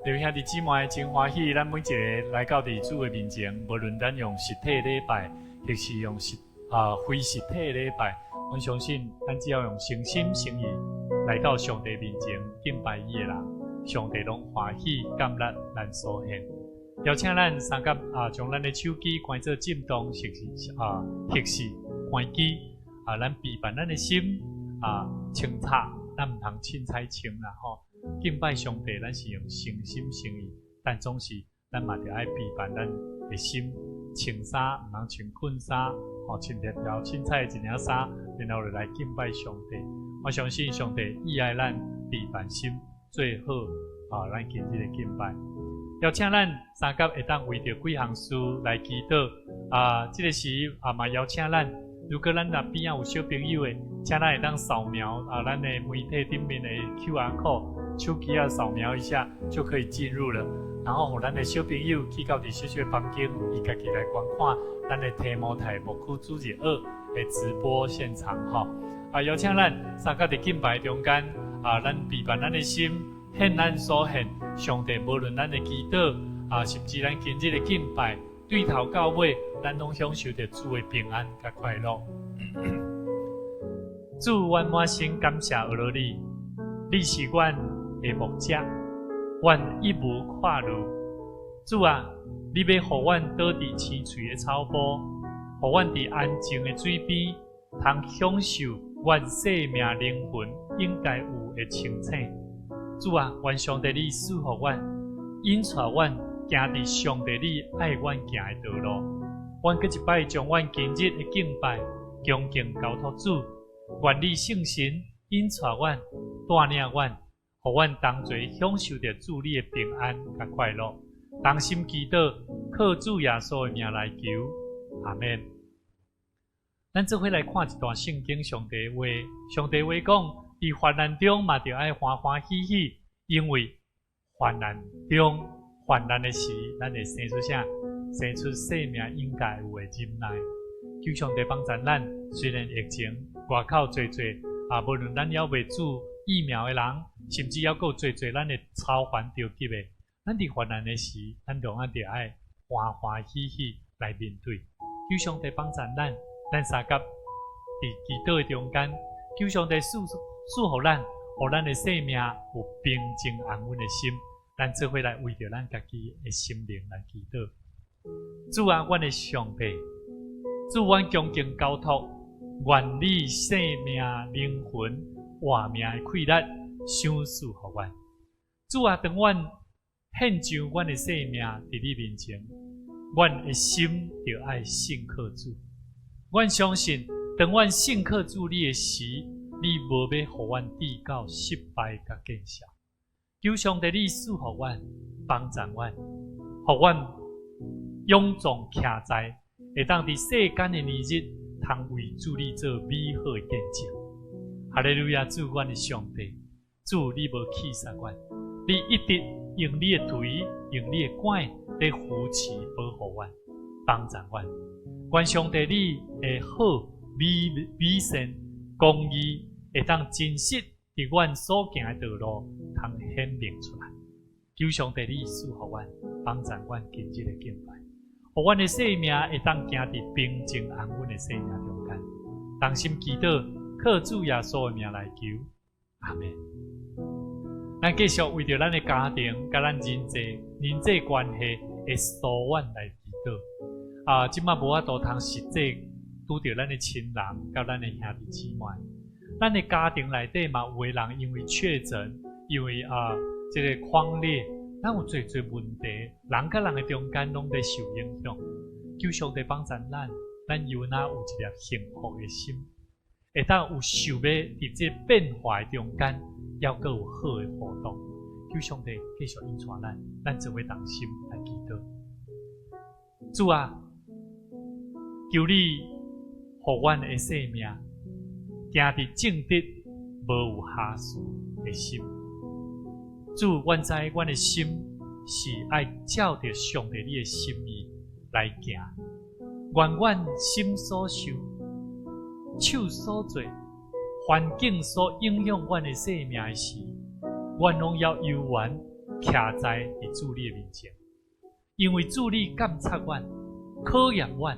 留兄弟姊妹真欢喜，咱每一个来到伫主的面前，无论咱用实体礼拜，或是用非实体礼拜，我相信咱只要用诚心诚意来到上帝面前敬拜伊的人，上帝拢欢喜感恩咱所献。邀请咱三甲将咱的手机关做震动，或是关机咱备办咱的心清彩，咱唔通凊彩清啦吼。敬拜上帝，咱是用诚心诚意，但总是咱嘛着爱备办咱的心，穿衫唔通穿困衫，穿一条凊彩的一领衫，然后就来敬拜上帝。我相信上帝喜爱咱备办心，最好咱今日的敬拜。邀请咱三甲会当为着几项事来祈祷这个时嘛邀请咱。如果咱边仔有小朋友的，请咱会当扫描咱的媒体顶面的 QR code， 手机扫描一下就可以进入了。然后，互咱的小朋友去到伫小小房间，伊家己来观看咱的题目台牧区主日2的直播现场邀请咱三甲伫敬拜中间咱备办咱的心，献咱所献，上帝无论咱的祈祷甚至咱今日的敬拜，对头到尾。咱拢享受着主的平安甲快乐。主，阮满心感谢俄罗你，你是阮的牧者，阮一无跨路。主啊，你要互阮倒伫青翠的草坡，互阮伫安静的水边，通享受阮生命灵魂应该有的清醒。主啊，愿上帝你赐予阮，引带阮行伫上帝你爱阮行的道路。阮搁一摆将阮今日的敬拜恭敬交托主，愿你圣神引带阮，带领阮，互阮同齐享受着主你的平安甲快乐。同心祈祷，靠主耶稣的名来求，阿们。咱这回来看一段圣经上帝话，上帝话讲，伫患难中嘛着爱欢欢喜喜，因为患难中患难的时，咱会生出啥？生出生命应该有的忍耐。求上帝帮助咱，虽然疫情外口多无论咱要未注疫苗的人，甚至要够多咱的超凡着急的，咱伫患难的时，咱同样着爱欢欢喜喜来面对。求上帝帮助咱三甲伫祈祷的中间，求上帝赐予咱，互咱的生命有平静安稳的心。咱做伙来为着咱家己的心灵来祈祷。主啊，阮的上帝，主阮恭敬交托，愿你生命灵魂活命的气力赏赐予阮。主啊，当阮献上阮的生命伫你面前，阮的心就爱信靠主。阮相信，当阮信靠主你的时，你无要互阮抵到失败甲见效。求上帝你赐予阮，帮助阮，互阮勇壮徛在，会当伫世间的年日，通为主你做美好的见证。哈利路亚！主，阮的上帝，主你无弃杀阮，你一直用你的腿，用你的管来扶持保护阮，帮助阮。愿上帝你的好、美善、公义，会当真实伫阮所行的道路，通显明出来。求上帝你赐予阮，帮助阮今日的敬拜。互阮的生命会当行伫平静安稳的生命中间，同心祈祷，靠主耶稣的名来求，阿们。咱继续为着咱的家庭、甲咱人际关系的疏远来祈祷。即摆无法度通实际拄着咱的亲人、甲咱的兄弟姊妹，咱的家庭内底嘛，有的人因为确诊，因为这个匡列。咱有最问题，人甲人的中间拢在受影响。求上帝帮助咱有哪有一粒幸福的心，会当有想要伫这变化的中间，要阁有好的互动。求上帝继续引带咱做伙同心来祈祷。主啊，求你互阮的生命行伫正直，无有瑕疵的心。主，阮知阮的心是爱照着上帝你的心意来行，愿阮心所想、手所做、环境所影响阮的生命的时，阮拢要由原徛在伫主你的面前，因为主你监察阮、考验阮，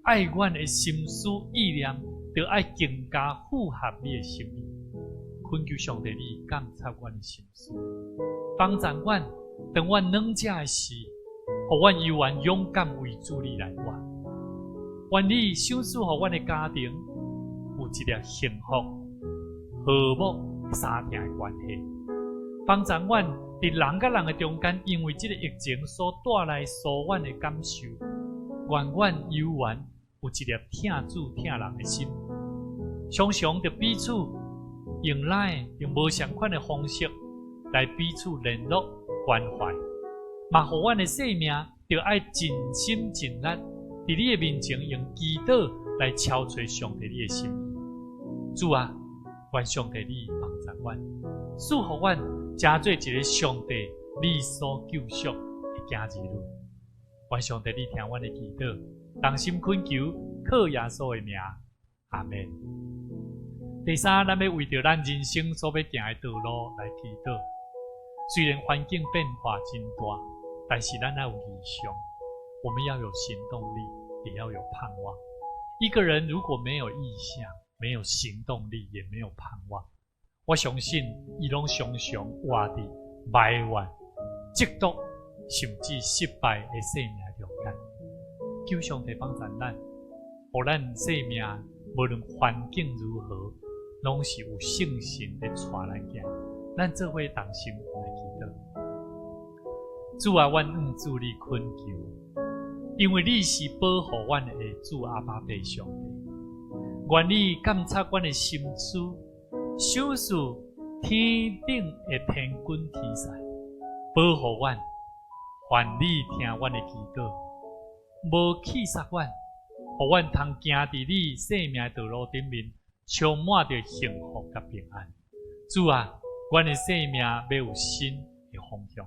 爱阮的心思意念，就爱更加符合你的心意。恳求上帝你监察阮的心思，帮助阮，当阮软弱的时，互阮犹原勇敢为主你来活。愿你赏赐互阮的家庭有一个幸福、和睦、三定的关系，帮助阮伫人甲人的中间，因为这个疫情所带来疏远的感受，愿阮犹原有一个疼主疼人的心，常常着彼此用无相款的方式来彼此联络关怀，嘛互阮的生命着爱尽心尽力，伫你的面前用祈祷来敲找上帝你的心意。主啊，愿上帝你帮助阮，赐互阮成做一个上帝你所救赎的家儿女。愿上帝你听阮的祈祷，同心恳求，靠耶稣的名，阿们。第三，咱要为着咱人生所要行的道路来祈祷。虽然环境变化真大，但是咱要有理想，我们要有行动力，也要有盼望。一个人如果没有意向，没有行动力，也没有盼望，我相信伊拢常常活伫埋怨、嫉妒，甚至失败的生命中间。求上帝帮助咱，互咱生命无论环境如何，拢是有信心的带咱行。咱做伙同心来祈祷。主啊，阮主你恳求，因为你是保护阮的主阿爸父上帝。愿你监察阮的心思，赏赐天顶的天君天使，保护阮，愿你听阮的祈祷，无气杀阮，互阮通行伫你生命道路顶面，充满着幸福甲平安。主啊，阮的生命要有新的方向，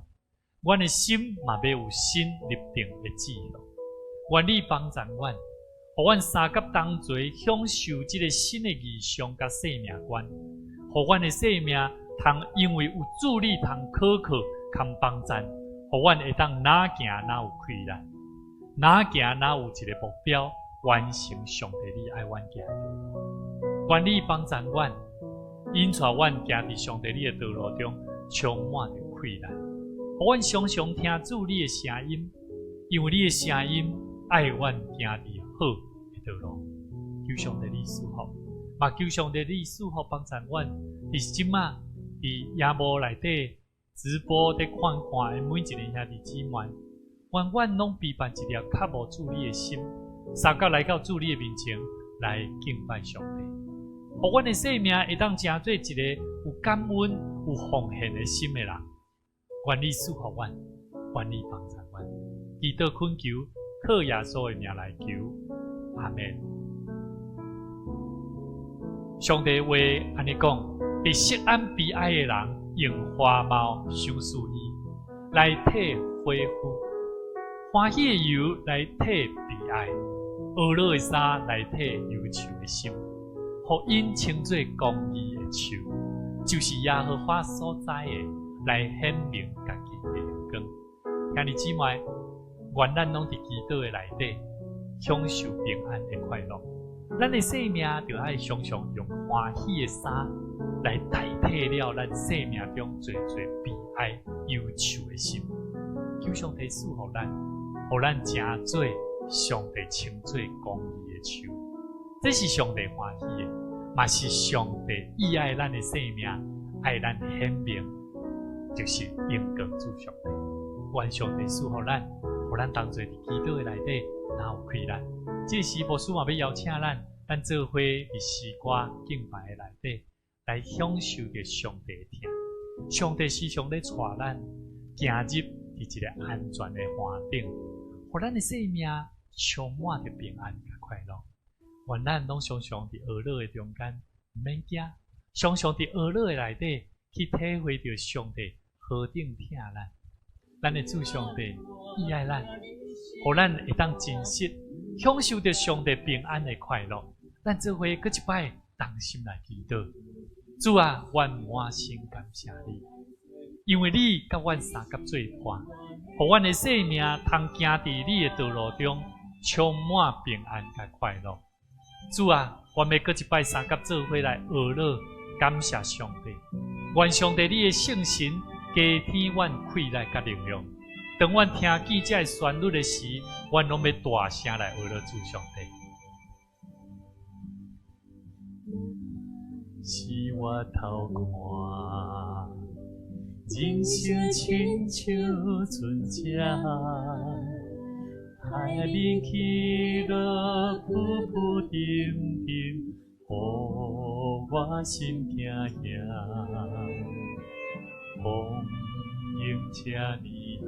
阮的心嘛要有新立定的志向。愿你帮助阮，互阮三甲同齐享受这个新的意象甲生命观，互阮的生命通因为有助力通可靠通帮助，互阮会当哪行哪有快乐，哪行哪有一个目标，完成上帝你爱阮行的道路。愿你帮助阮，引带阮行伫上帝你的道路中，充满着快乐。互阮常常听主你的声音，因为你的声音爱阮行伫好的道路。求上帝你赐福，嘛求上帝你赐福帮助阮，伫即马伫夜幕内底直播伫看的每一个兄弟姊妹，愿阮拢备办一条较无主你的心，三角来到主你的面前来敬拜上帝，互阮的生命会当成做一个有感恩、有奉献的心的人。愿你赐福阮，愿你帮助阮，祈祷恳求，靠耶稣的名来求，阿们。上帝话安尼讲，被失安悲哀的人，用花帽赏赐伊，来替恢复；欢喜的油来替悲哀，懊恼的衫来替忧愁的心，互因称作公义的树，就是耶和华所知的。来显明家己的荣光。兄弟姊妹，愿咱拢伫基督的内底，享受平安的快乐。咱的生命就爱常常用欢喜的衫来代替了咱生命中最悲哀、忧愁的心。求上帝赐福咱，互咱成做上帝称作公义的树。这是上帝欢喜的，嘛是上帝喜爱咱的生命，爱咱显明。就是应光主上帝，愿上帝赐福咱，互咱同齐伫基督的内底，哪有快乐。这时牧师嘛要邀请咱做伙伫诗歌敬拜的内底，来享受着上帝的听。上帝时常咧带咱行入伫一个安全的环境，互咱的生命充满着平安甲快乐。愿咱拢常常伫懊恼的中间，毋免惊，常常伫懊恼的内底去体会着上帝。何等疼咱，咱的主上帝喜爱咱，互咱会当真实享受着上帝平安的快乐。咱做伙搁一摆同心来祈祷，主啊，愿满心感谢你，因为你甲阮三甲做伴，互阮的生命通行伫你的道路中，充满平安甲快乐。主啊，阮要搁一摆三甲做伙来学乐，感谢上帝。愿上帝你的圣神加添阮气力甲力量。当阮听见这旋律的时，阮拢要大声来学乐主上帝。是我偷看，人生亲像船只，海面起落，浮浮沉沉，予我心惊惊。风影这呢大，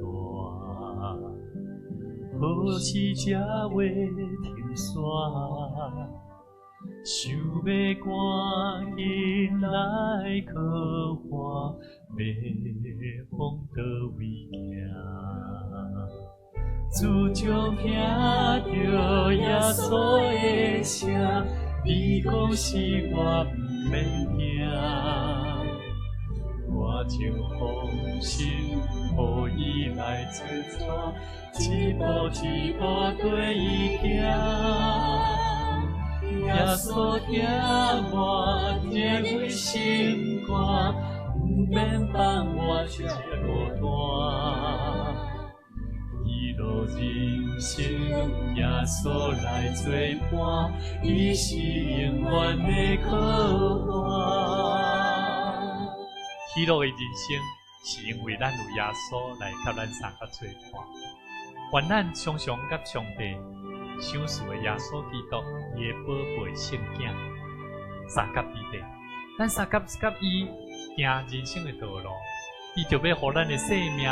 何时才会停线？想要赶紧来靠岸，要往倒位行？自从听着耶稣的声，你讲是我不免惊，我就放心，予伊来做带，一步一步跟伊行。耶稣听我听阮心肝，不免放我这孤单。一路人生，耶稣来作伴，伊是永远的靠岸。喜乐的人生，是因为咱有耶稣来甲咱三甲作伴。愿咱常常甲上帝想事的耶稣基督，伊的宝贝圣囝，三甲之地，咱三甲甲伊行人生的道路，伊就要互咱的生命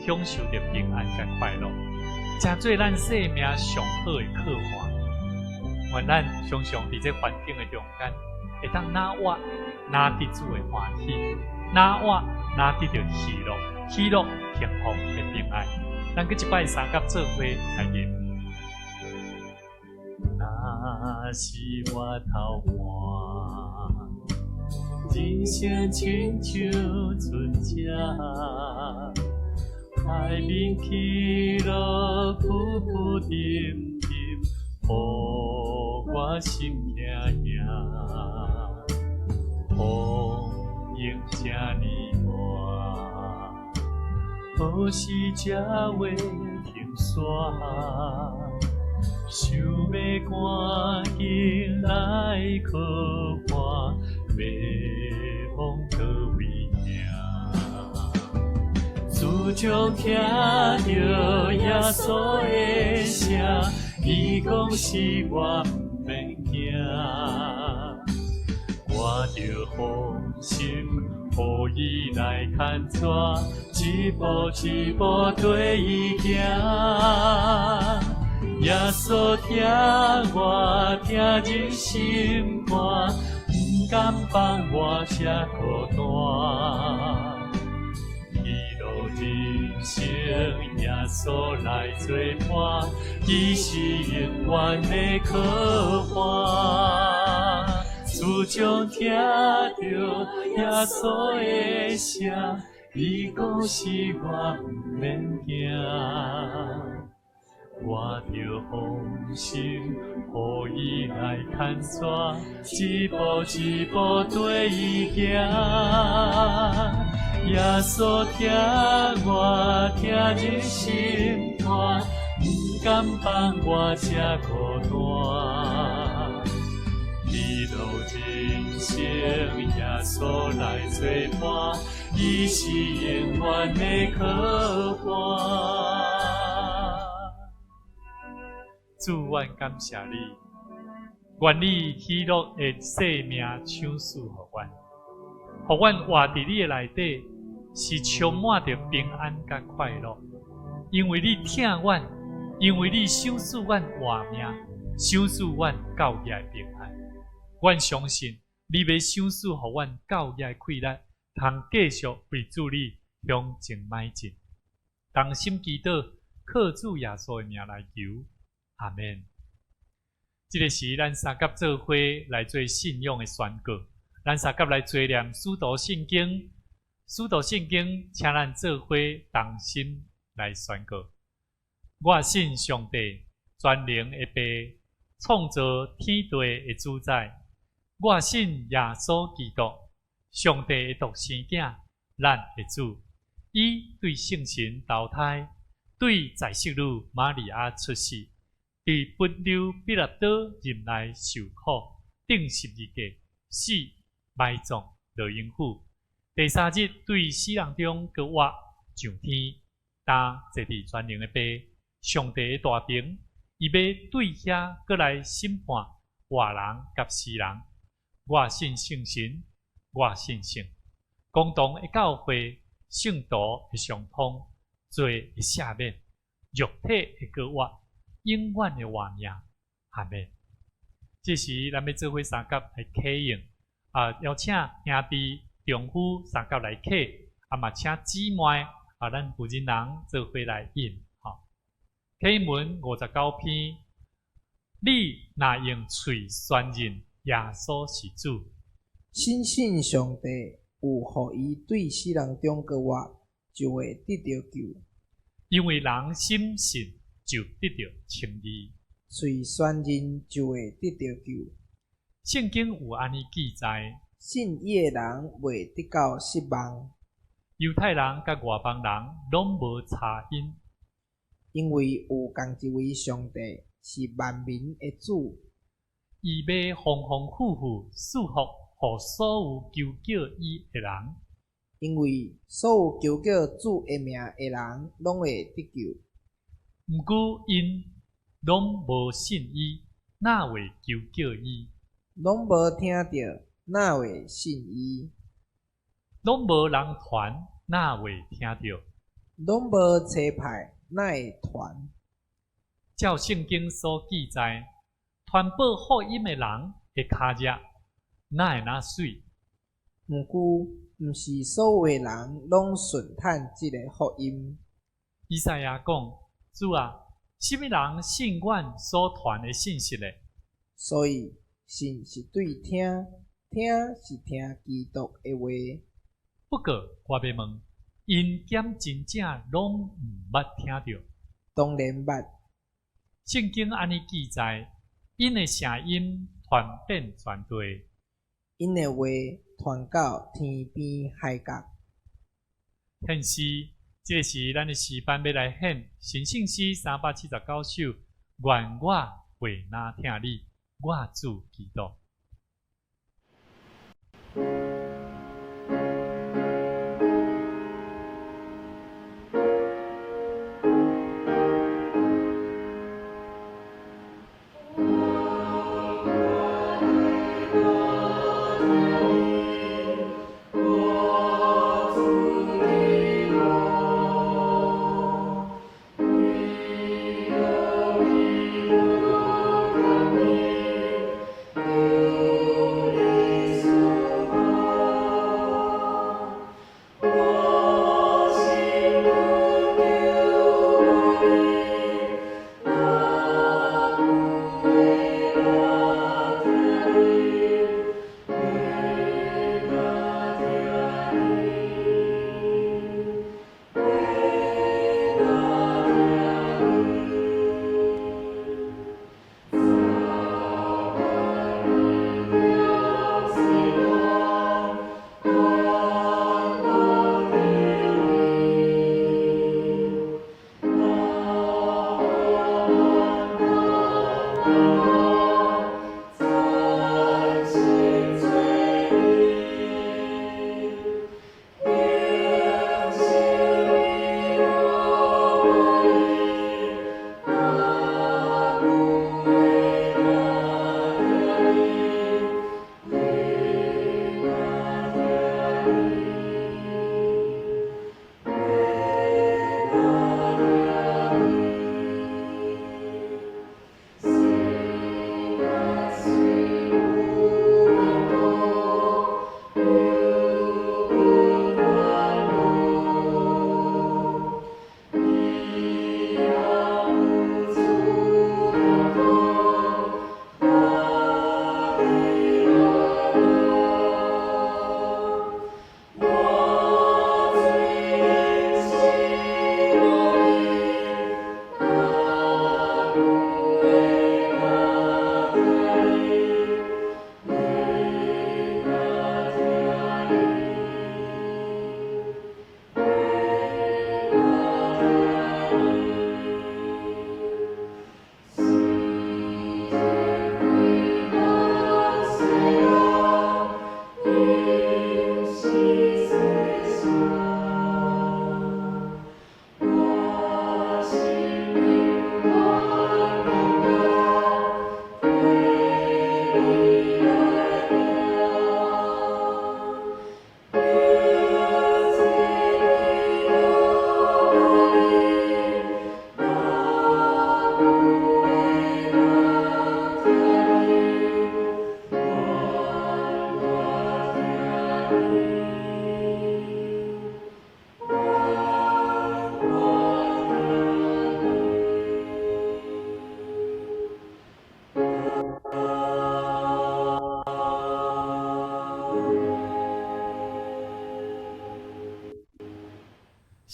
享受着平安甲快乐，真做咱生命上好的靠岸。愿咱常常伫这环境的中间，会当拿活拿得主的欢喜，拿活拿得着喜乐、喜乐、幸福的平安。咱搁一摆三甲做伙来念。若是我偷看，人生亲像船只，海面起落，浮浮沉沉，予我心惊惊。风影这呢大，何时才会停线？想要赶紧来靠岸，要往倒位行？自从听着耶稣的声，伊讲是我不免惊，我着放心，予伊来牵抓，一步一步跟伊行。耶稣听我听人心肝，不敢放我这孤单。一路人生，耶稣来作伴，伊是永远的靠岸。自从听着耶稣的声，伊讲是我不免惊。我着放心，予伊来牵抓，一步一步跟伊行。耶稣听我听人心肝，不敢放我这孤单。一路人生，耶稣来作伴，伊是永远的靠岸。主，愿感谢你，愿你喜乐的生命赏赐予阮，予阮活伫你的内底，是充满着平安甲快乐。因为你疼阮，因为你赏赐阮活命，赏赐阮教业平安。阮相信你要赏赐予阮教业气力，通继续为主你向前迈进。同心祈祷，靠主耶稣的名来求。阿们。这个是咱三甲做伙来做信仰的宣告，咱三甲来做念使徒圣经，使徒圣经，请咱做伙同心来宣告：我信上帝全能的爸，创造天地的主宰。我信耶稣基督，上帝的独生子，咱的主。伊对圣神投胎，对在世女玛利亚出世，伫奔流比拉多任内受苦，顶12架，死埋葬落阴府。第三日对死人中搁活上天，但坐伫全能的爸，上帝的大屏，伊要对遐搁来审判活人甲死人。我信圣神，我信圣，共同的教会，圣徒的相通，罪的赦免，肉体的搁活，永远的活命。阿们。这时，咱要做伙三甲来启用，邀请兄弟、丈夫三甲来启，嘛请姊妹咱妇人人做伙来应。启文59篇，你若用嘴宣认耶稣是主，深信上帝有互伊对死人中搁活，就会得到救。因为人心信就得到称义，嘴宣认就会得到救。圣经有安尼记载：信伊的人袂得到失望。犹太人甲外邦人拢无差因，因为有共一位上帝是万民的主，伊要丰丰富富赐福予所有求叫伊的人。因为所有求叫主的名的人拢会得救。毋过因拢无信伊，哪会求叫伊？拢无听到，哪会信伊？拢无人传，哪会听到？拢无车牌，哪会传？照圣经所记载，传播福音的人的骹脚，哪会那水？毋过，毋是所有的人拢顺趁即个福音。以赛亚讲：主啊，什么人信阮所传的信息呢？所以，信是对听，听是听基督的话。不过，我要问，因检真正拢毋捌听到？当然捌。圣经安尼记载，因的声音传遍全地，因的话传到天边海角。现时，这是咱的诗班要来献神圣诗379首，愿我为哪听你，我主基督。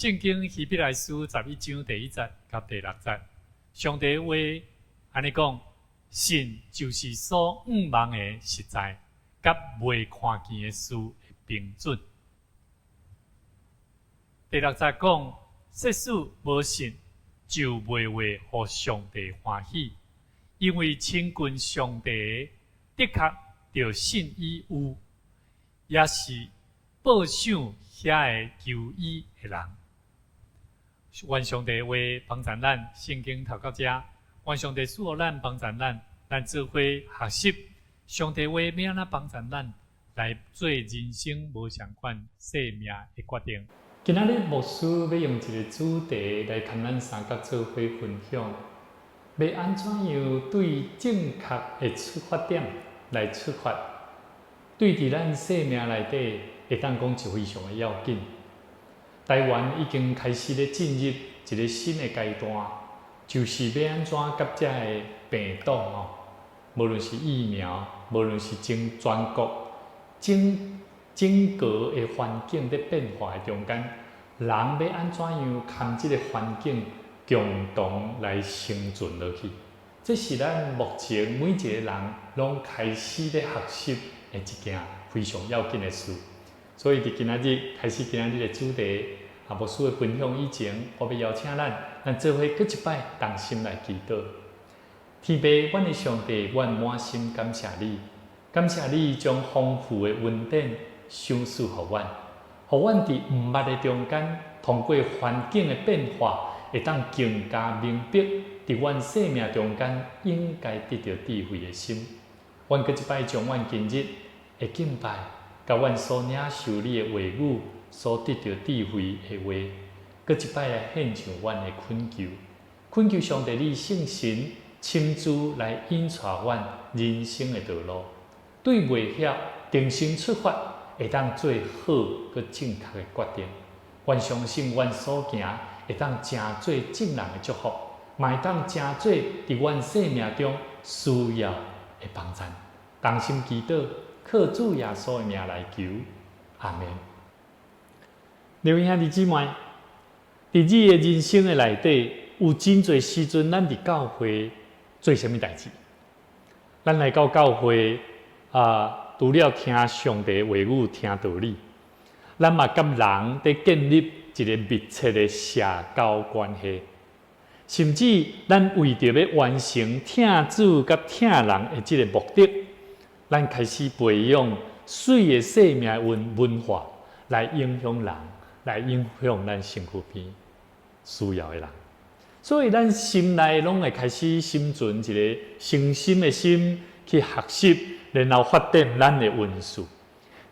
圣经希伯来书11章第1节甲第6节，上帝话安尼讲：信就是所仰望的实在，甲未看见的事的标准。第6节讲：世事无信，就袂为互上帝欢喜，因为亲近上帝的确着信伊有，也是报赏遐个求伊的人。愿上帝话帮助咱，圣经读到这，愿上帝赐予咱帮助咱做伙学习上帝话要安怎帮助咱来做人生无相关生命的决定。今仔日牧师要用一个主题来跟咱三角做伙分享，要安怎样对正确的出发点来出发，对伫咱生命内底会当讲是非常的要紧。台湾已经开始咧进入一个新的阶段，就是要安怎甲遮个病毒无论是疫苗，无论是全国整个的环境在变化的中间，人要安怎样看即个环境共同来生存落去？这是咱目前每一个人拢开始咧学习的一件非常要紧的事。所以伫今仔日开始今仔日的主题，牧师的分享以前，我要邀请咱做伙搁一摆同心来祈祷。天父，阮的上帝，阮满心感谢你，感谢你将丰富的恩典赏赐互阮，互阮伫毋捌的中间，通过环境的变化，会当更加明白伫阮生命中间应该得到智慧的心。阮搁一摆将阮今日的敬拜，甲阮所领受你的话语，所得到智慧的话，搁一摆来献上阮的恳求，恳求上帝你圣神亲自来引带阮人生的道路，对未晓定心出发，会当做好佮正确的决定。阮相信阮所行会当成做正人的祝福，嘛会当成做伫阮生命中需要的帮助。同心祈祷，靠主耶稣的名来求，阿门。各位兄弟姊妹，伫你的人生的内底，有真侪时阵，咱伫教会做啥物代志？咱来到教会除了听上帝话语、听道理，咱嘛甲人伫建立一个密切的社交关系，甚至咱为着要完成听主甲听人的这个目的，咱开始培养水的生命文化，来影响人，来影响咱身躯边需要的人。所以，咱心内拢会开始心存一个诚心的心去学习，然后发展咱的文字。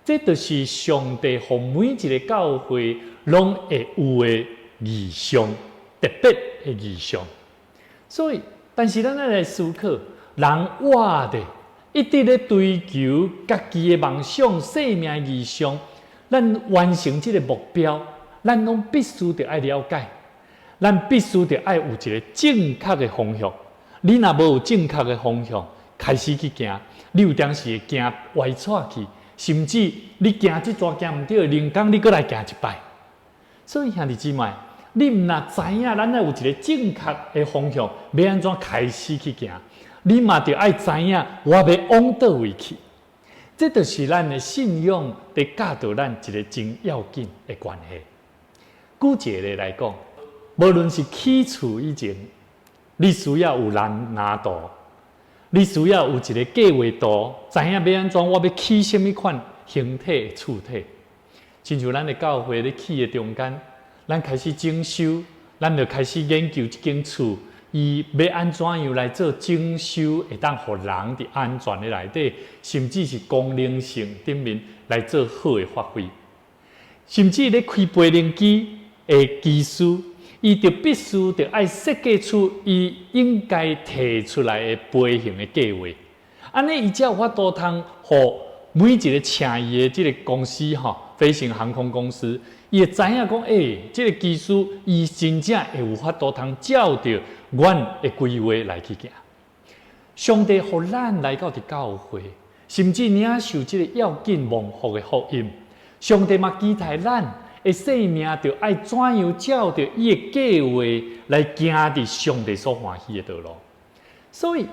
这就是上帝互每一个教会拢会有的意向，特别的意向。所以，但是咱来思考，人活的一直咧追求家己的梦想、生命的意向，咱完成这个目标，咱拢必须得爱了解。咱必须得爱有一个正确的方向。你若无有正确的方向，开始去行，你有当时会行歪错去，甚至你行这桩行唔对，另工你搁来行一摆。所以兄弟姊妹，你毋若知影咱要有一个正确的方向，要安怎开始去行，你嘛着爱知影我要往倒位去。这就是咱的信仰在教导咱一个真要紧的关系。举一个来讲。无论是起厝以前，你需要有人拿图，你需要有一个计划图，知影要安怎，我要起什么款形体的厝体。亲像咱的教会咧起的中间，咱开始整修，咱就开始研究这间厝，伊要安怎样来做整修，会当互人伫安全的内底，甚至是功能性顶面来做好的发挥，甚至咧开培灵机的技师。伊就必须得爱设计出伊应该提出来的飞行的计划，安尼伊才有法度通，互每一个请伊的这个公司飞行航空公司，伊会知影讲，这个技术伊真正会有法度通照着阮的规划来去行。上帝互咱来到伫教会，甚至领受这个要紧蒙福的福音，上帝嘛期待咱的生命就爱怎样照着伊的计划来行伫上帝所欢喜的道路。所以，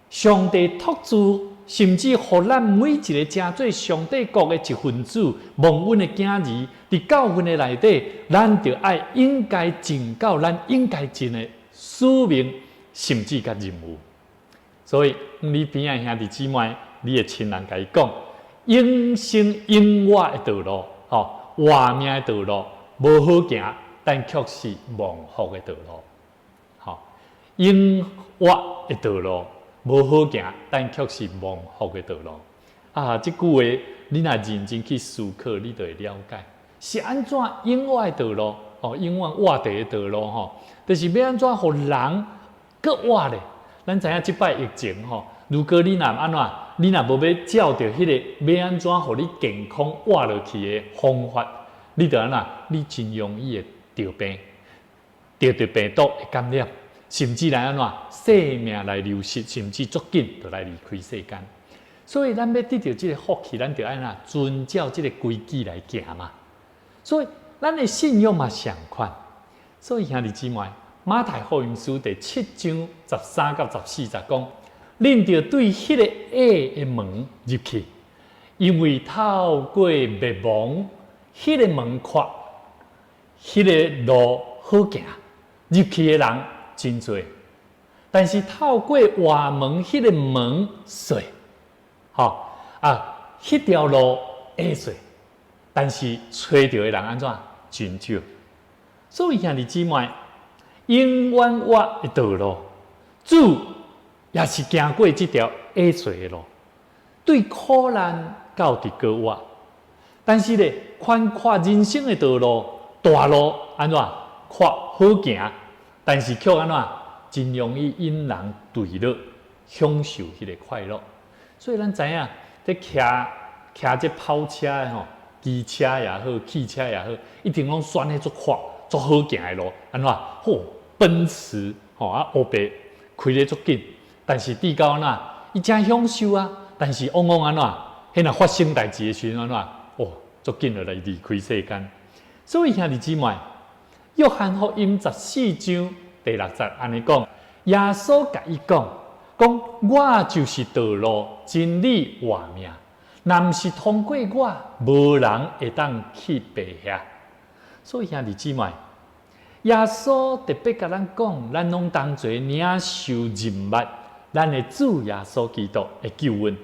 上帝托住，甚至互咱每一个成做上帝国的一份子、蒙恩的囝儿，伫教训的内底，咱就爱应该尽到咱应该尽的使命，甚至甲任务。所以，你边仔兄弟姊妹，你的亲人甲伊讲，永生永活的道路，活命的道路无好行，但却是蒙福的道路。永活的道路无好行，但却是蒙福的道路。这句话你若认真去思考，你就会了解是安怎永活的道路，永远活地的道路，就是要安怎互人搁活咧。咱知影即摆疫情如果你若安怎，你若无要照着迄个要安怎互你健康活落去的方法，你就安怎，你真容易会得病，得病毒的感染，甚至来安怎生命来流失，甚至足紧就来离开世间。所以咱要得到这个福气，咱就安怎遵照这个规矩来行嘛。所以咱的信仰嘛相款。所以兄弟姊妹，马太福音书第7章13到14节讲，恁着对迄个爱的门入去，因为透过密网，迄个门阔，迄个路好行，入去的人真多。但是透过外门，迄个门窄，迄条路矮窄，但是找到的人安怎真少。所以兄弟姊妹，永远活的道路，主也是行过这条矮窄的路，对苦难到底个活。但是咧，宽阔人生的道路，大路安怎阔好行，但是却安怎真容易引人堕落，享受迄个快乐。所以咱知影，这骑这跑车的机车也好，汽车也好，一定拢选迄足阔、足好行的路，安怎？奔驰黑白开得足紧，但是地高安怎？伊真享受啊，但是往往安怎？迄若发生代志的时阵安怎？足紧就来离开世间。所以兄弟姊妹，约翰福音14章第6节安尼讲，耶稣甲伊讲，我就是道路、真理、活命。若毋是通过我，无人会当去白遐。所以兄弟姊妹，耶稣特别甲咱讲，咱拢当作领受人物，咱的主耶稣基督的救恩，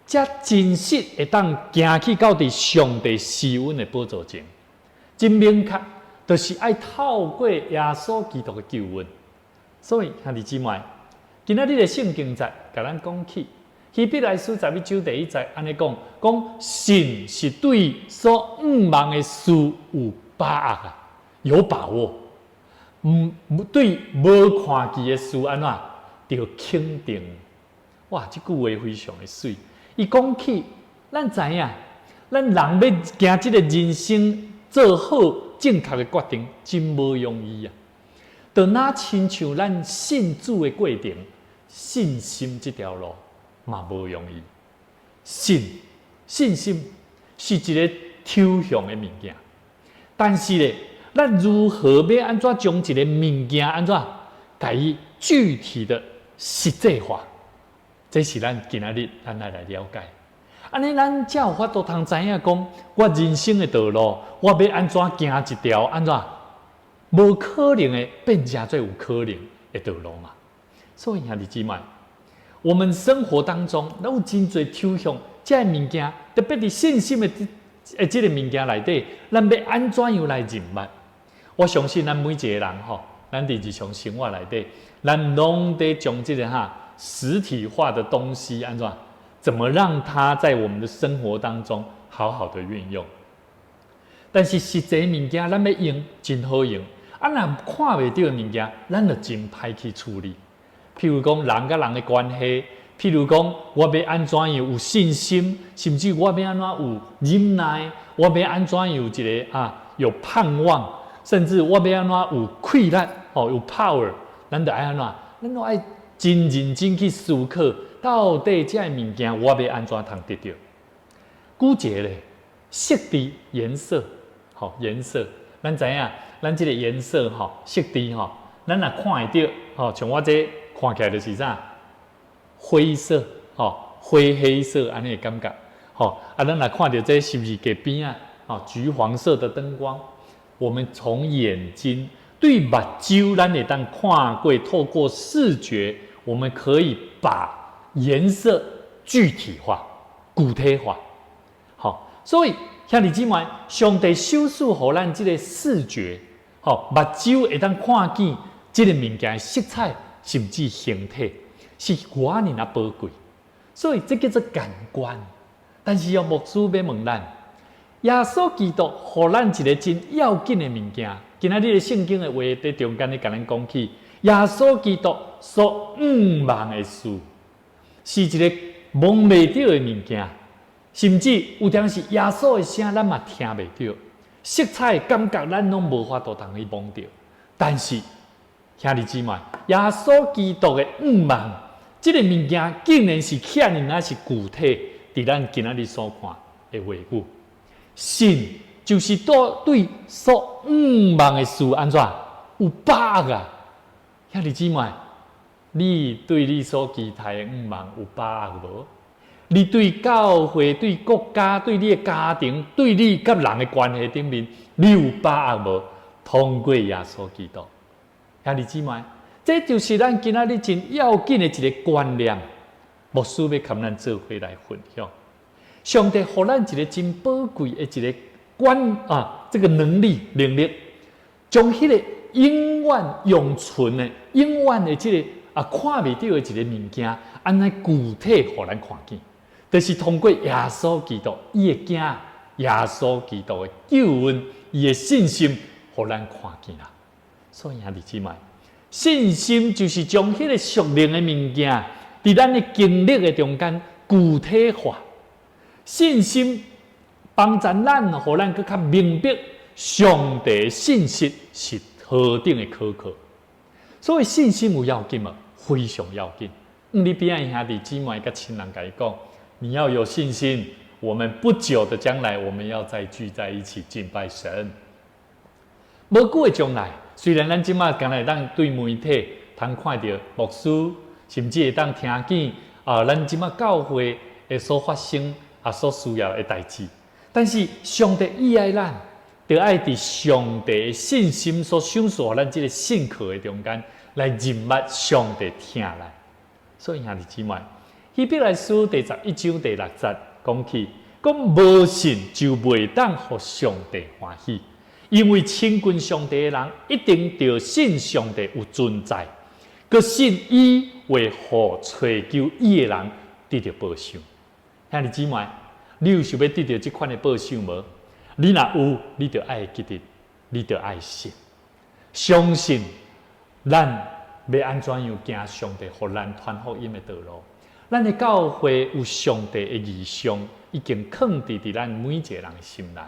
才真实会当行去到伫上帝施恩的宝座前。真明确，就是爱透过耶稣基督的救恩。所以兄弟姊妹，今仔日的圣经节甲咱讲起。希伯来书11章第1节安尼讲，信是对所毋望的事有把握有把握，对无看见的事安怎就肯定。哇，这句话非常的水。伊讲起，咱知影，咱人要行这个人生做好正确的决定，真无容易啊！就哪亲像咱信主的过程，信心这条路。嘛无容易，信心是一个抽象的物件，但是咧，咱如何要安怎将一个物件安怎，甲伊具体的实际化，这是咱今仔日咱来了解。安尼咱才有法度通知影讲，我人生的道路，我要安怎行一条安怎无可能的变成最有可能的道路嘛。所以兄弟姊妹。我们生活当中，咱有真侪抽象这个物件，特别是信心的这个物件内底，咱要安怎样来认识？我相信咱每一个人咱伫日常生活内底，咱拢得将这个实体化的东西安怎么让它在我们的生活当中好好的运用？但是实际物件，咱要用真好用，若看袂到的物件，咱就真歹去处理。譬如讲人甲人的关系，譬如讲我要安怎样有信心，甚至我要安怎有忍耐，我要安怎样有一个有盼望，甚至我要安怎有气力有 power， 咱就爱安怎？咱都爱真认真去思考，到底这个物件我要安怎通得到？举一个咧，色的颜色，好颜色，咱知影，咱这个颜色吼，色地吼，咱若看会到，吼，像我这看起来就是啥，灰色，吼，灰黑色安尼的感觉，吼，咱若看到这是不是隔边啊，吼，橘黄色的灯光，我们从眼睛对目睭，咱会当看过，透过视觉，我们可以把颜色具体化、具体化，好，所以。兄弟姊妹，上帝手赐予咱这个视觉，吼，目睭会当看见这个物件色彩，甚至形体，是偌尔啊宝贵。所以这叫做感官。但是牧师要问咱，耶稣基督予咱一个真要紧的物件。今仔日的圣经的话在中间咧，甲咱讲起，耶稣基督所望的事，是一个摸袂到的物件。甚至有当时耶稣的声，咱嘛听袂到，色彩感觉咱拢无法度通去摸到。但是兄弟姊妹，耶稣基督的望，这个物件竟然是显然那是具体，伫咱今仔日所看的话语。信就是对所望的事安怎有把握啊？兄弟姊妹，你对你所期待的望有把握无？你对教会、对国家、对你的家庭、对你甲人的关系顶面，你有把握无？通过耶稣基督，兄弟姊妹，这就是咱今仔日真要紧的一个观念。牧师要跟咱做伙来分享。上帝予咱一个真宝贵的一个这个能力，将迄个永远永存的、永远的这个看袂到的一个物件，安尼具体予咱看见。就是通过耶稣基督，伊的囝耶稣基督的救恩，伊的信心，互咱看见啦。所以兄弟姊妹，信心就是将迄个属灵的物件，伫咱的经历的中间具体化。信心帮助咱，互咱更较明白上帝的信息是何等的可靠。所以信心有要紧吗？非常要紧。你边仔兄弟姊妹甲亲人甲伊讲。你要有信心，我们不久的将来，我们要再聚在一起敬拜神。无久的将来，虽然咱即马刚才当对媒体通看到牧师，甚至会当听见咱即马教会的所发生所需要的代志，但是上帝意爱咱，就爱伫上帝的信心所享受咱这个信靠的中间，来认捌上帝听咱。所以兄弟姊妹。希伯来书第11章第6节讲起，讲无信就袂当互上帝欢喜，因为亲近上帝的人一定要信上帝有存在，佮信伊会互找求伊的人得到保障。兄弟姊妹，你有想要得到这款的保障无？你若有，你就爱记得，你就爱信，相信咱要安怎样行上帝互咱传福音的道路。咱的教会有上帝的异象，已经藏伫咱每一个人的心内。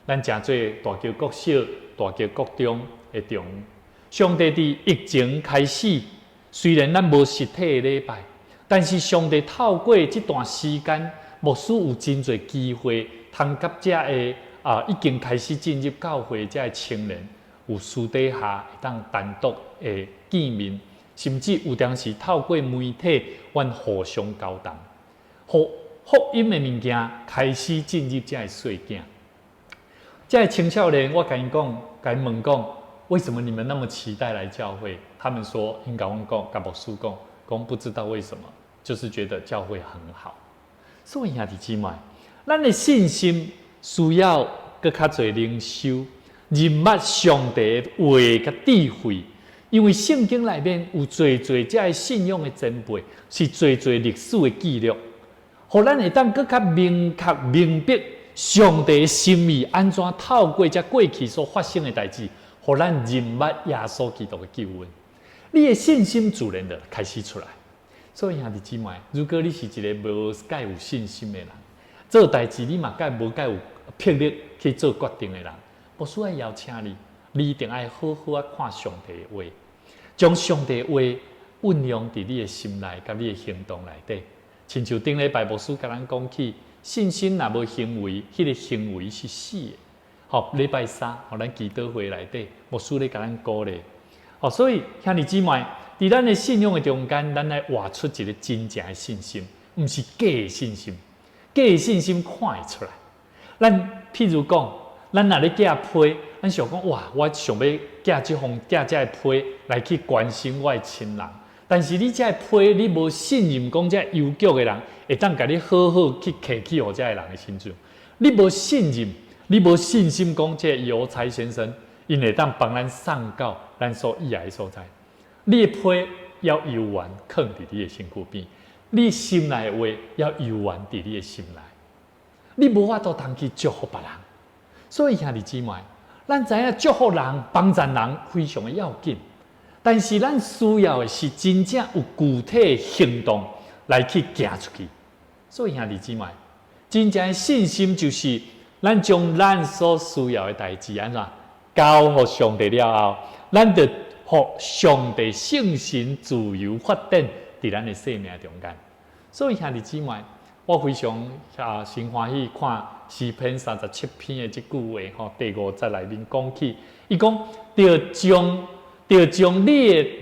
咱诚侪大叫国小、大叫国中的中，上帝伫疫情开始，虽然咱无实体的礼拜，但是上帝透过这段时间，牧师有真侪机会，通甲这的已经开始进入教会这的青年，有私底下会当单独的见面。甚至有当时透过媒体，阮互相交谈，互福音的物件开始进入这个细件。这个青少年，我跟伊讲，跟伊问讲，为什么你们那么期待来教会？他们说，因甲阮讲，甲牧师讲不知道为什么，就是觉得教会很好。所以兄弟姊妹，咱的信心需要更较侪灵修，认捌上帝的话甲智慧。因为圣经内面有侪这个信仰的前辈，是侪历史的记录，互咱会当更较明确明白上帝的心意安怎透过这过去所发生的代志，互咱认捌耶稣基督的救恩，你的信心自然就开始出来。所以兄弟姊妹，如果你是一个无介有信心的人，做代志你嘛无介有魄力去做决定的人，牧师要邀请你。你一定要好好看上帝的话，将上帝的话运用伫你的心内，甲你的行动内底。亲像顶礼拜牧师甲咱讲起，信心若无行为，迄个行为是死的。好，礼拜三，咱祈祷会内底，牧师咧甲咱鼓励。所以兄弟姊妹，伫咱的信仰的中间，咱来活出一个真正的信心，毋是假的信心。假的信心看会出来。咱譬如讲，咱若咧寄批，咱想讲哇，我想要寄这的批来去关心我的亲人。但是你这批，你无信任讲这邮局的人会当甲你好好去客气互这人的亲像，你无信任。你无信心讲这邮差先生，因会当帮咱送到咱所意爱的所在。你的批要悠远藏伫你的身躯边，你心内的话要悠远伫你的心内。你无法度通去祝福别人，所以兄弟姊妹，咱知影祝福人、帮助人非常的要紧，但是咱需要的是真正有具体的行动来去行出去。所以兄弟姊妹，真正的信心就是。咱将咱所需要的代志安怎交互上帝了后，咱就互上帝圣神自由发展伫咱的生命中间。所以兄弟姊妹，我非常真欢喜看诗篇37篇的这句话第5节内面讲起，伊讲要将你的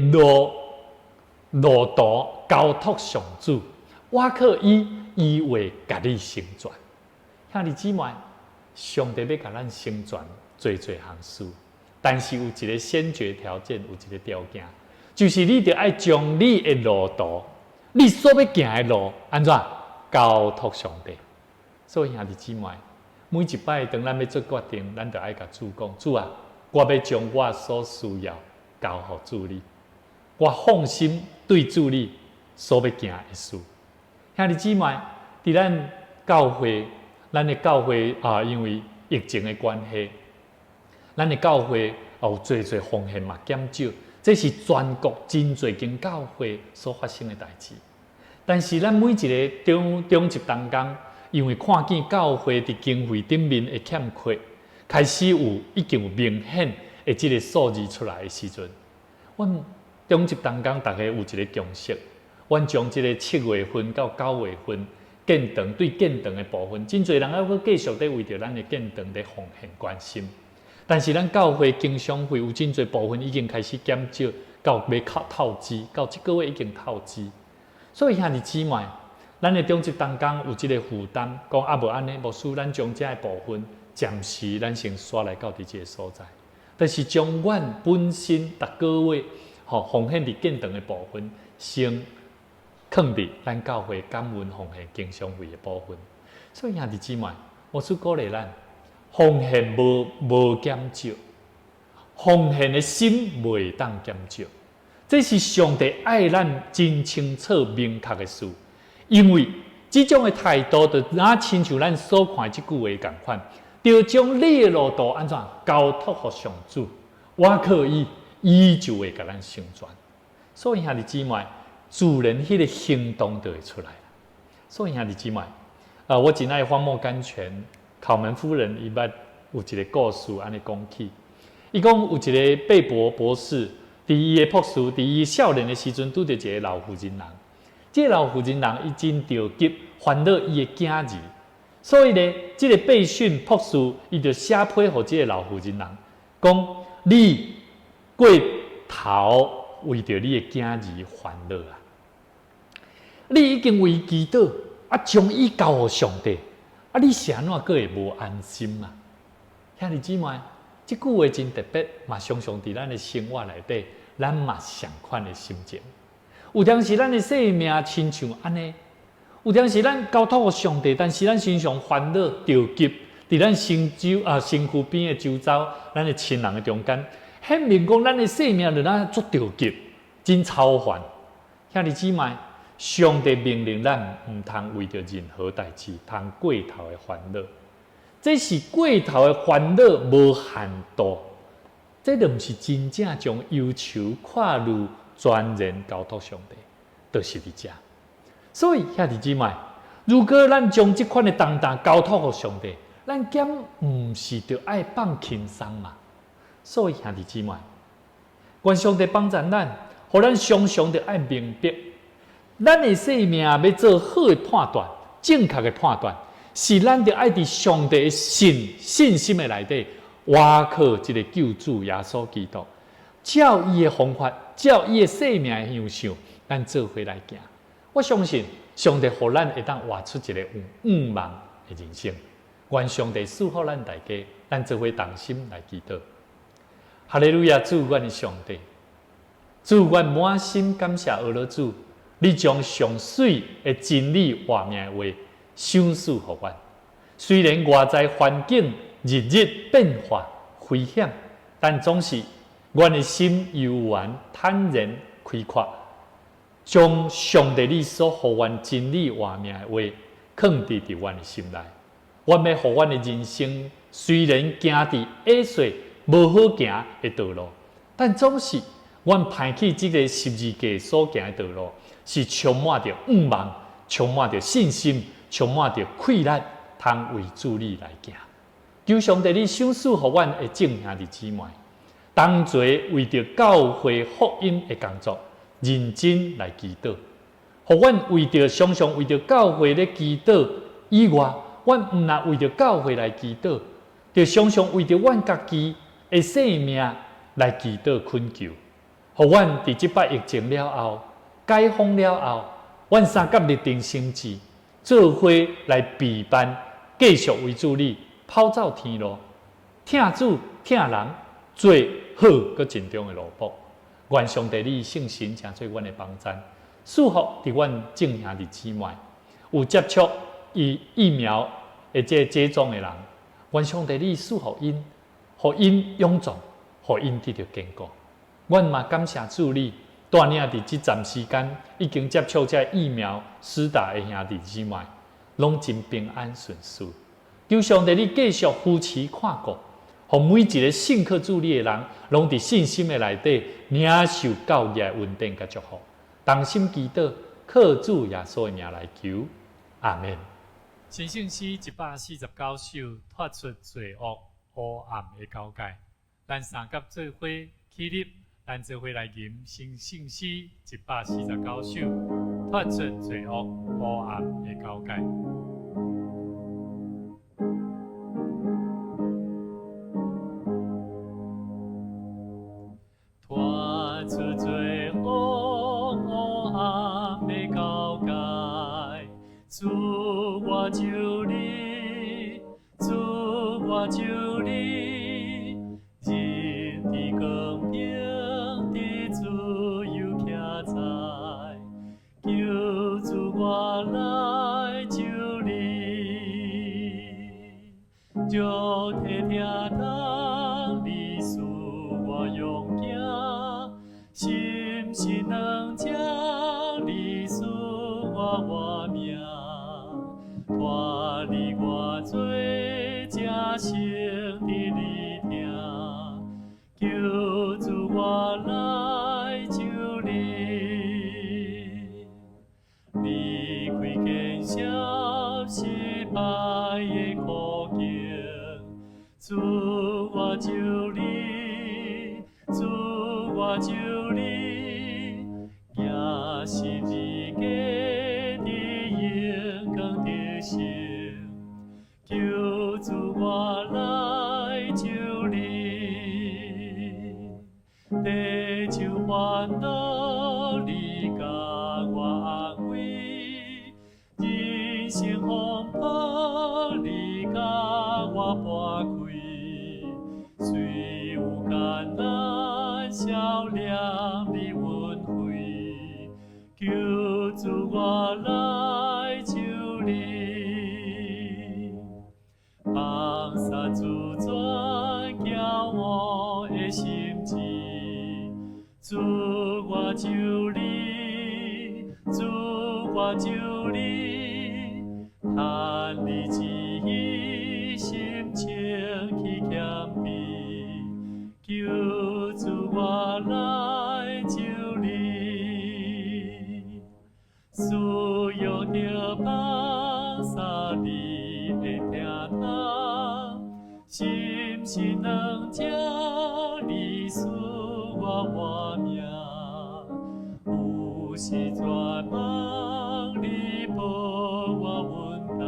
路途交托上主，我可以话甲你成全。兄弟姊妹。上帝要甲咱成全做项事，但是有一个先决条件，有一个条件，就是你得爱将你的路途，你所要行的路，安怎交托上帝。所以兄弟姊妹，每一摆当咱要做决定，咱就爱甲主讲：主啊，我要将我所需要交互主你，我放心对主你所要行的事。兄弟姊妹，伫咱教会。咱的教会因为疫情的关系，咱的教会有做奉献嘛减少，这是全国真侪间教会所发生的代志。但是咱每一个中级同工，因为看见教会伫经费顶面的欠缺，开始已经有明显的这个数字出来的时阵，阮中级同工大家有一个共识，阮将这个7月份到9月份。建堂对建堂的部分，真侪人还佫继续在为着咱的建堂在奉献关心。但是咱教会经常会有真侪部分已经开始减少，到要透支，到这个月已经透支。所以兄弟姊妹，咱的中级同工有这个负担，讲无安尼，牧师咱将这个部分暂时咱先刷来到这个所在，但是将阮本身逐个月奉献伫建堂的部分先。放伫咱教会感恩奉献经常会的部分，所以兄弟姊妹，我是鼓励咱奉献无减少，奉献的心袂当减少，这是上帝爱咱真清楚明确的事。因为这种的态度，就哪亲像咱所看这句话共款，就将你的路途安怎交托给上主，我可以依旧会甲咱成全。所以兄弟姊妹。自然，迄个行动就会出来了。所以兄弟姊妹，我真爱荒漠甘泉考门夫人，伊捌有一个故事安尼讲起。伊讲有一个贝博博士，伫伊的博士，伫伊少年的时阵，拄着一个老妇人人。这个老妇人人伊真着急，烦恼伊的囝儿，所以呢，这个备训博士伊就写批互这个老妇人人，讲你过头。为着你的囝儿烦恼啊！你已经为祈祷将伊交互上帝你是安怎个会无安心啊？兄弟姊妹，这句话真特别，嘛常常伫咱的生活内底，咱嘛相款的心情。有当时咱的生命亲像安尼，有当时咱交托给上帝，但是咱身上烦恼着急，伫咱身躯边的周遭，咱的亲人的中间。显明讲，咱的生命就咱足着急，真超烦。兄弟姊妹，上帝命令咱唔通为着任何代志，通过头的烦恼。这是过头的烦恼无限度，这就唔是真正将忧愁跨入全然交托上帝，就是伫遮。所以兄弟姊妹，如果咱将这款的重担交托给上帝，咱兼唔是着爱放轻松嘛？所以兄弟姊妹，愿上帝帮助咱，互咱常常着爱明白，咱的生命要做好的判断、正确的判断，是咱着爱伫上帝的信心的内底，挖靠这个救主耶稣基督，照伊的方法，照伊的生命的样相，咱做伙来行。我相信上帝互咱会当活出一个有愿望的人生。愿上帝赐福咱大家，咱做伙同心来祈祷。哈利路亚！主，阮的上帝，主，阮满心感谢俄罗主，你将上水的真理活命的话赏赐予阮。虽然外在环境日日变化危险，但总是阮的心悠然坦然开阔，将上帝你所予阮真理活命的话放伫阮的心内。阮要互阮的人生，虽然行伫矮碎无好行的道路，但总是阮排起这个十字架所行的道路，是充满着愿望，充满着信心，充满着气力，通为主你来行。求上帝你赏赐互阮的正兄弟姊妹，同齐为着教会福音的工作，认真来祈祷。互阮为着常常为着教会咧祈祷以外，阮毋但为着教会来祈祷，就常常为着阮家己的生命来祈祷恳求。互阮伫即摆疫情了后，解封了后，阮三甲立定心志，做伙来备办，继续为主你跑走天路，听主听人，做好佮尽忠的路仆。愿上帝你圣神成做阮的帮赞，祝福伫阮正兄弟姊妹有接触疫苗的这接种的人，愿上帝你赐福因，互因勇壮，互因得到坚固。阮嘛感谢主你，带领伫即站时间已经接触这疫苗施打的兄弟姊妹，拢真平安顺遂。求上帝你继续扶持看顾，互每一个信靠主你的人，拢伫信心的内底领受教义的稳定甲祝福。同心祈祷，靠主耶稣的名来求，阿门。新圣诗149首，脱出罪恶黑暗的交界。咱三甲做伙起立，咱做伙来吟新圣诗149首，脱出罪恶黑暗的交界。脱出罪恶黑暗的交界，主我就你，主我就你，人的公平的自由徛在，求主我来就你，就天天当你使我勇行，心心能将你使我活命。脱离我罪加性的力量，求主我来救你，离开见笑失败的苦境，主我救你，主我救你，也是你给的眼光的心，求主我来救你，地就烦恼你甲我安慰，人生风暴你甲我拨开，虽有艰难笑脸的恩惠，求主我来救你，放下自尊骄傲的心志，主我救你，主我救你，叹你之意心情去谦卑，求主我来救你，所有的放下你的疼痛，心心能将你使我活命，有时绝望你保我稳当，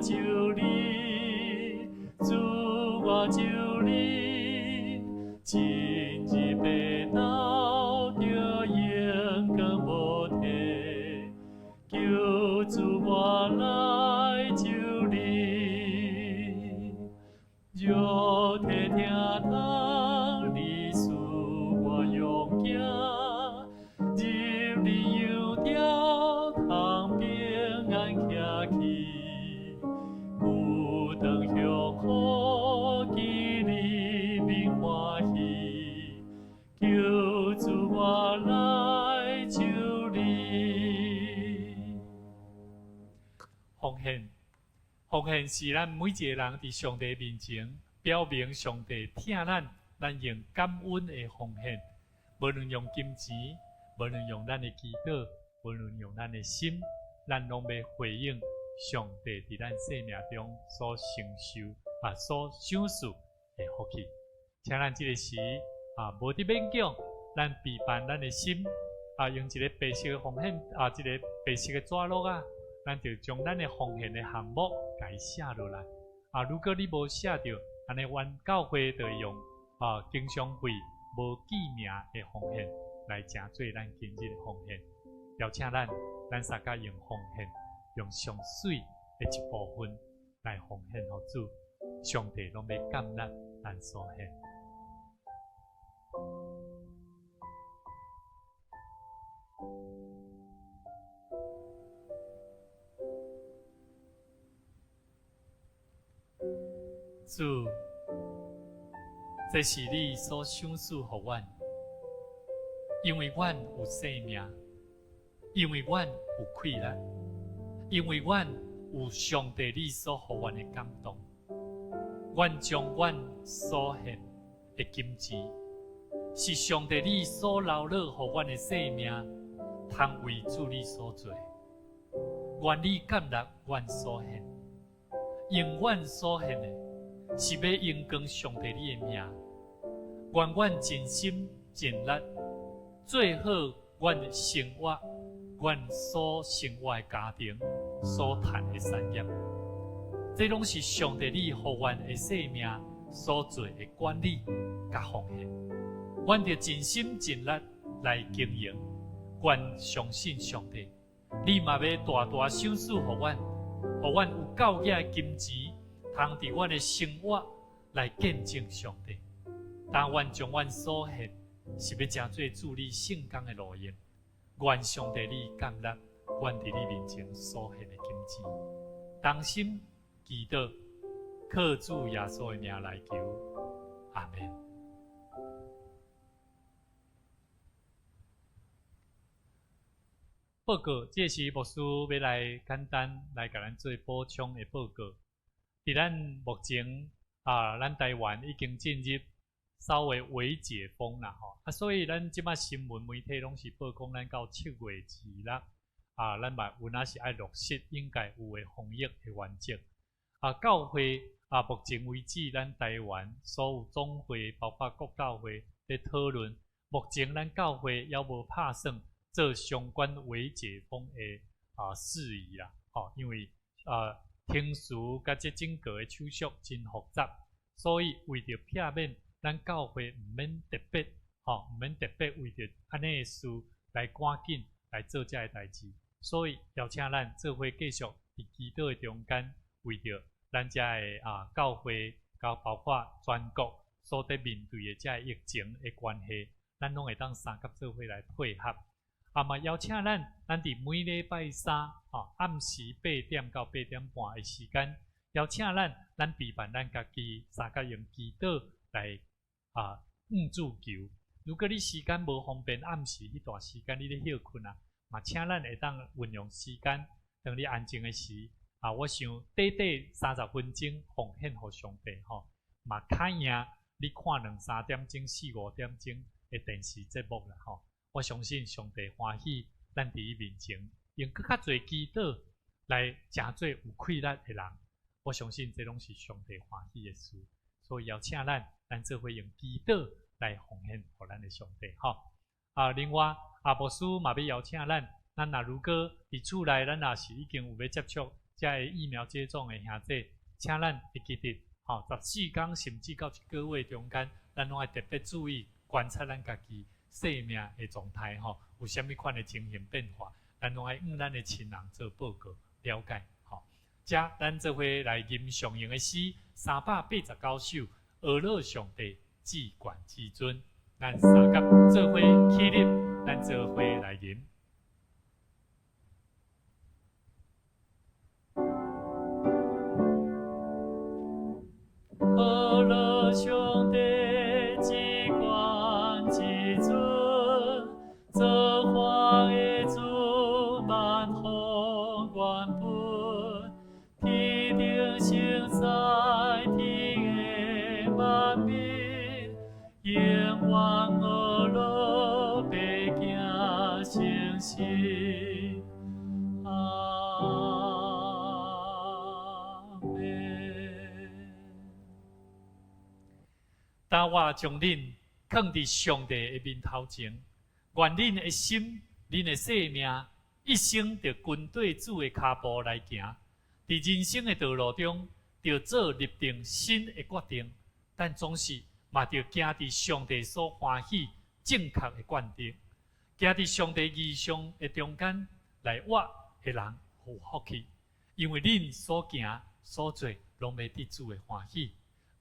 就你，主我就你，今日白头着阳光无体，求主我来就你，若体听通你使我勇行，入你羊条通平安徛去，有长向好记你面欢喜，求主我来就你。奉献是咱每一个人伫上帝面前表明上帝听咱用感恩的奉献，无论用金钱，无论用咱的祈祷，无论用咱的心，咱拢要回应上帝伫咱生命中所承受所享受的福气。请咱这个时无伫勉强，咱备办咱的心用一个白色的奉献一个白色的纸落咱就将咱的奉献的项目改写落来。如果你无写着，安尼阮教会就用经常会无记名的奉献来成做咱今日的奉献。邀请咱三家用奉献，用上水的一部分来奉献给主，上帝拢要感纳咱所献。主，这是你所赏赐予阮，因为阮有生命，因为阮有快乐，因为阮有上帝你所予阮的感动。阮将阮所献的金钱，是上帝你所留落予阮的生命，通为主你所做。愿你感纳阮所献，用阮所献的。是要荣光上帝你的名，愿阮尽心尽力做好阮的生活，阮所生活的家庭所谈的产业，这拢是上帝你予阮的生命所做的管理甲奉献。阮着尽心尽力来经营，愿相信上帝，你嘛要大大赏赐予阮，予阮有够额的金钱。通伫阮的生活来见证上帝，但愿将阮所献是要成做主你圣工的路用。愿上帝你感纳阮伫你面前所献的金钱，同心祈祷，靠主耶稣的名来求，阿门。报告，这是牧师要来简单来甲咱做补充的报告。伫咱目前咱台湾已经进入稍微解封啦所以咱即摆新闻媒体拢是报讲咱到7月26咱嘛有哪是爱落实应该有的防疫的原则教会目前为止，咱台湾所有总会包括各教会在讨论，目前咱教会还无拍算做相关解封的事宜啦因为听书甲这整个的手续真复杂，所以为着避免咱教会毋免特别为着安尼的事来赶紧来做这个代志，所以邀请咱做伙继续伫祈祷的中间，为着咱这个教会甲包括全国所在面对的这个疫情的关系，咱拢会当三甲做伙来配合。嘛邀请咱伫每礼拜三暗时8点到8点半的时间，邀请咱备办咱家己三甲用祈祷来主求。如果你时间无方便，暗时迄段时间你咧休困嘛请咱会当运用时间，当你安静的时我想短30分钟奉献给上帝嘛较赢你看2-3点钟、4-5点钟的电视节目啦我相信上帝欢喜咱伫伊面前用更较侪祈祷来成做有快乐的人，我相信这拢是上帝欢喜的事，所以邀请咱做伙用祈祷来奉献给咱的上帝另外牧师嘛要邀请咱若如果伫厝内咱若是已经有要接触遮个疫苗接种的兄弟，请咱会记得，14天甚至到1个月中间，咱拢爱特别注意观察咱家己生命的状态，有啥物款的情形变化，咱拢爱向咱的亲人做报告了解，遮咱做伙来吟上行的诗389首，俄勒上帝至冠至尊，咱三甲做伙起立，咱做伙来吟。俄勒上帝至冠至尊，造化的主万福原本，天顶生在天的万民，永远俄勒白行诚实。但我将恁放伫上帝的面头前，愿恁的心、恁的生命，一生着跟对主的脚步来行。伫人生的道路中，着做立定新的决定，但总是嘛着行伫上帝所欢喜、正确的决定，行伫上帝意象的中间来活的人有福气，因为恁所行所做，拢要得主的欢喜。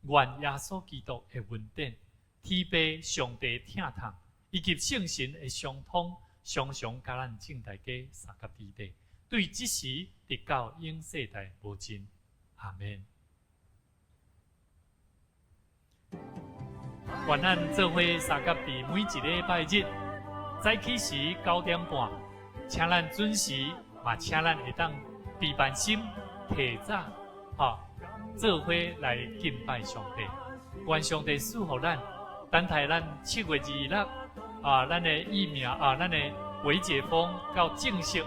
愿耶稣基督的恩典、天父上帝疼痛，以及圣神的相通，常常甲咱众大家三甲伫地，对即时直到永世代无尽。阿门。愿咱做伙三甲伫每一礼拜日早起时9点半，请咱准时，嘛请咱会当备办心提早，做伙来敬拜上帝，愿上帝赐福咱，等待咱7月26咱的疫苗咱的微解封到正式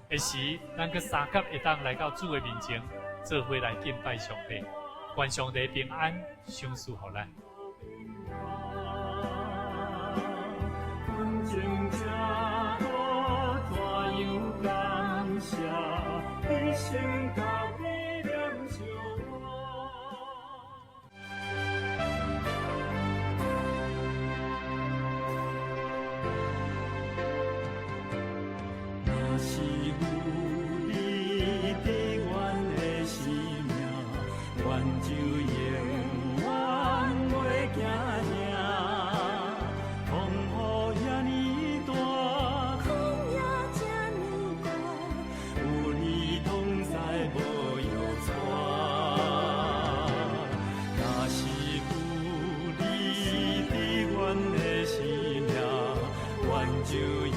的时，咱去三甲会当来到主的面前，做伙来敬拜上帝，愿上帝平安赏赐福咱。是有你伫阮的生命，阮就永远袂惊惊。风雨遐尼大，风也这尼大，有你同在无忧愁。若是有你伫阮的生命，阮就永